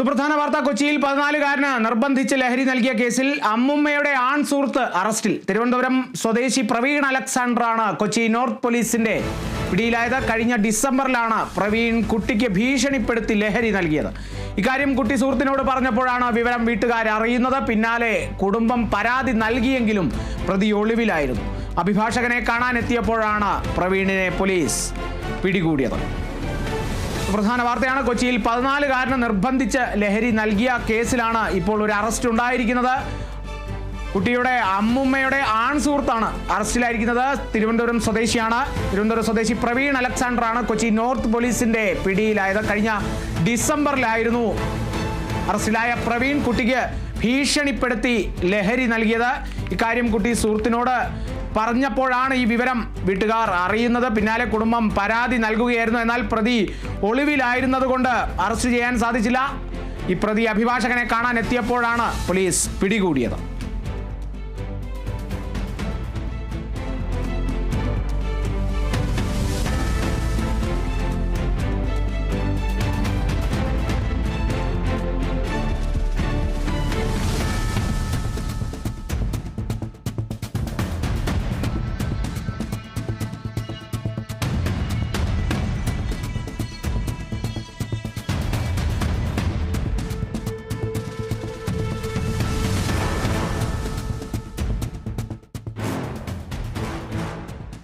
സുപ്രധാന വാർത്ത. കൊച്ചിയിൽ 14-കാരന് നിർബന്ധിച്ച് ലഹരി നൽകിയ കേസിൽ അമ്മുമ്മയുടെ ആൺ സുഹൃത്ത് അറസ്റ്റിൽ. തിരുവനന്തപുരം സ്വദേശി പ്രവീൺ അലക്സാണ്ടറാണ് കൊച്ചി നോർത്ത് പോലീസിന്റെ പിടിയിലായത്. കഴിഞ്ഞ ഡിസംബറിലാണ് പ്രവീൺ കുട്ടിക്ക് ഭീഷണിപ്പെടുത്തി ലഹരി നൽകിയത്. ഇക്കാര്യം കുട്ടി സുഹൃത്തിനോട് പറഞ്ഞപ്പോഴാണ് വിവരം വീട്ടുകാർ അറിയുന്നത്. പിന്നാലെ കുടുംബം പരാതി നൽകിയെങ്കിലും പ്രതി ഒളിവിലായിരുന്നു. അഭിഭാഷകനെ കാണാനെത്തിയപ്പോഴാണ് പ്രവീണിനെ പോലീസ് പിടികൂടിയത്. പ്രധാന വാർത്തയാണ്. കൊച്ചിയിൽ 14-കാരന് നിർബന്ധിച്ച് ലഹരി നൽകിയ കേസിലാണ് ഇപ്പോൾ ഒരു അറസ്റ്റ് ഉണ്ടായിരിക്കുന്നത്. കുട്ടിയുടെ അമ്മുമ്മയുടെ ആൺ സുഹൃത്താണ് അറസ്റ്റിലായിരിക്കുന്നത്. തിരുവനന്തപുരം സ്വദേശിയാണ്. തിരുവനന്തപുരം സ്വദേശി പ്രവീൺ അലക്സാണ്ടറാണ് കൊച്ചി നോർത്ത് പോലീസിന്റെ പിടിയിലായത്. കഴിഞ്ഞ ഡിസംബറിലായിരുന്നു അറസ്റ്റിലായ പ്രവീൺ കുട്ടിക്ക് ഭീഷണിപ്പെടുത്തി ലഹരി നൽകിയത്. ഇക്കാര്യം കുട്ടി സുഹൃത്തിനോട് പറഞ്ഞപ്പോഴാണ് ഈ വിവരം വീട്ടുകാർ അറിയുന്നത്. പിന്നാലെ കുടുംബം പരാതി നൽകുകയായിരുന്നു. എന്നാൽ പ്രതി ഒളിവിലായിരുന്നത് കൊണ്ട് അറസ്റ്റ് ചെയ്യാൻ സാധിച്ചില്ല. ഈ പ്രതി അഭിഭാഷകനെ കാണാൻ എത്തിയപ്പോഴാണ് പോലീസ് പിടികൂടിയത്.